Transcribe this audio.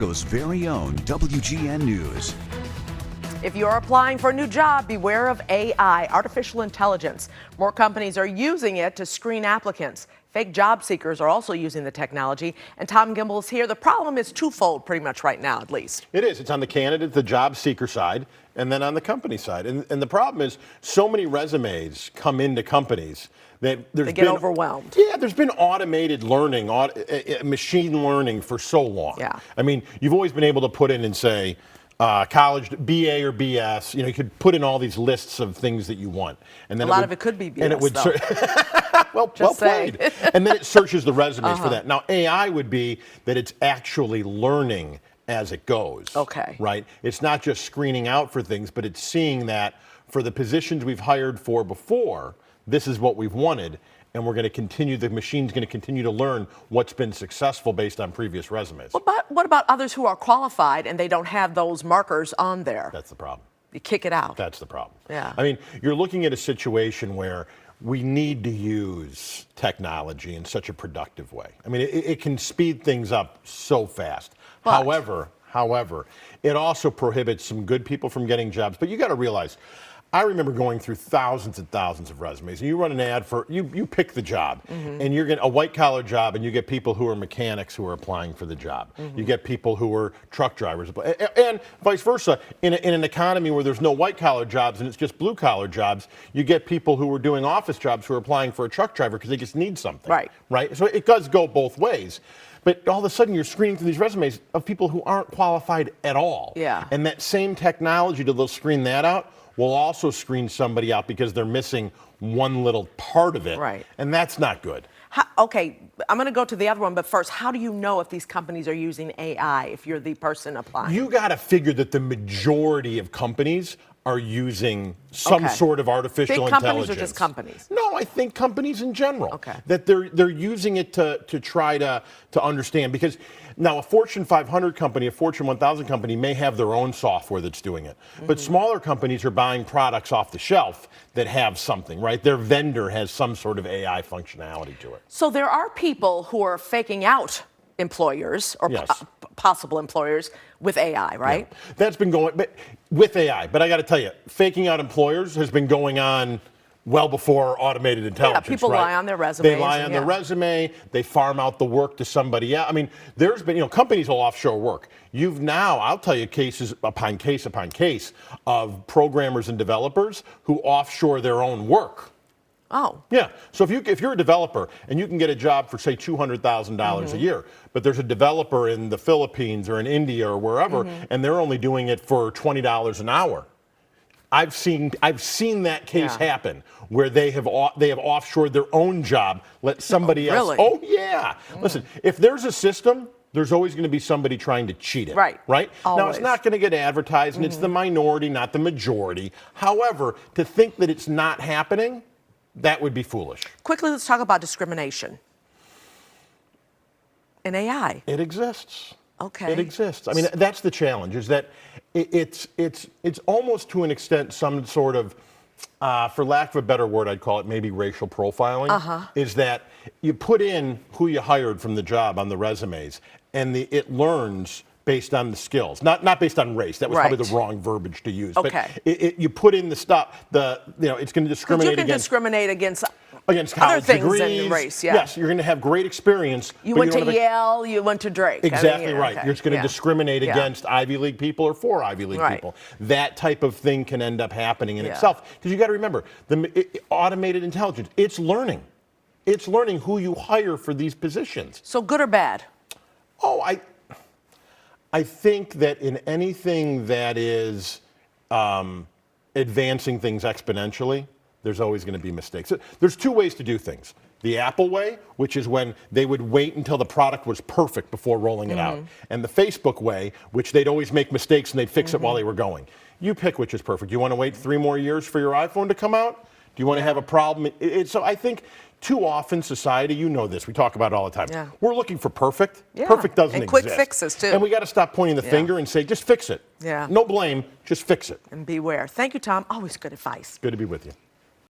Chicago's very own WGN News. If you're applying for a new job, beware of AI, artificial intelligence. More companies are using it to screen applicants. Fake job seekers are also using the technology. And Tom Gimbel's here. The problem is twofold pretty much right now, at least. It is. It's on the candidate, the job seeker side, and then on the company side. And the problem is so many resumes come into companies that they get overwhelmed. Yeah, there's been automated learning, machine learning for so long. Yeah. I mean, you've always been able to put in and say, college, BA or BS, you could put in all these lists of things that you want. And then a lot of it could be BS, and it would well played. And then it searches the resumes for that. Now, AI would be that it's actually learning as it goes. Okay. Right? It's not just screening out for things, but it's seeing that for the positions we've hired for before, this is what we've wanted. And we're going to continue, the machine's going to continue to learn what's been successful based on previous resumes. What about others who are qualified and they don't have those markers on there? That's the problem. You kick it out. That's the problem. Yeah. I mean, you're looking at a situation where we need to use technology in such a productive way. I mean, it can speed things up so fast. But However, it also prohibits some good people from getting jobs. But you got to realize, I remember going through thousands and thousands of resumes, and you run an ad for, you pick the job, and you're getting a white collar job, and you get people who are mechanics who are applying for the job. You get people who are truck drivers, and vice versa. In an economy where there's no white collar jobs and it's just blue collar jobs, you get people who are doing office jobs who are applying for a truck driver because they just need something. Right? So it does go both ways. But all of a sudden, you're screening through these resumes of people who aren't qualified at all. Yeah. And that same technology, they'll screen that out, will also screen somebody out because they're missing one little part of it. Right. And that's not good. Okay, I'm going to go to the other one, but first, how do you know if these companies are using AI if you're the person applying? You got to figure that the majority of companies are using some sort of artificial intelligence. Big companies or just companies? No, I think companies in general. Okay. That they're using it to try to understand, because now a Fortune 500 company, a Fortune 1000 company may have their own software that's doing it. But smaller companies are buying products off the shelf that have something, right? Their vendor has some sort of AI functionality to it. So there are people who are faking out employers or possible employers with AI, right? Yeah. That's been going with AI. But I got to tell you, faking out employers has been going on well before automated intelligence. Yeah, people lie on their resumes. They lie on their resume. They farm out the work to somebody else. I mean, there's been, companies will offshore work. You've now, I'll tell you, cases upon case of programmers and developers who offshore their own work. Oh. Yeah. So if you're a developer and you can get a job for, say, $200,000 a year, but there's a developer in the Philippines or in India or wherever, and they're only doing it for $20 an hour. I've seen that case happen where they have offshored their own job, let somebody else. Really? Oh yeah. Listen, if there's a system, there's always going to be somebody trying to cheat it. Right. Right? Always. Now, it's not going to get advertised, and it's the minority, not the majority. However, to think that it's not happening, that would be foolish. Quickly, let's talk about discrimination in AI. It exists. Okay. It exists. I mean, that's the challenge, is that it's almost to an extent some sort of, for lack of a better word, I'd call it maybe racial profiling, is that you put in who you hired from the job on the resumes, and it learns based on the skills, not based on race. That was probably the wrong verbiage to use. Okay. But you put in the stuff, it's going to discriminate against. You can discriminate against college other things degrees. than race, Yes, you're going to have great experience. You went to Yale, you went to Drake. Exactly right. Okay. You're just going to discriminate against Ivy League people or for Ivy League people. That type of thing can end up happening in itself. Because you got to remember, automated intelligence, it's learning. It's learning who you hire for these positions. So good or bad? Oh, I think that in anything that is advancing things exponentially, there's always going to be mistakes. There's two ways to do things. The Apple way, which is when they would wait until the product was perfect before rolling it out. And the Facebook way, which they'd always make mistakes and they'd fix it while they were going. You pick which is perfect. You want to wait 3 more years for your iPhone to come out? Do you want to have a problem? So I think too often society, you know this, we talk about it all the time. Yeah. We're looking for perfect. Perfect doesn't and exist. Quick fixes too. And we got to stop pointing the finger and say, just fix it. Yeah. No blame, just fix it. And beware. Thank you, Tom. Always good advice. Good to be with you.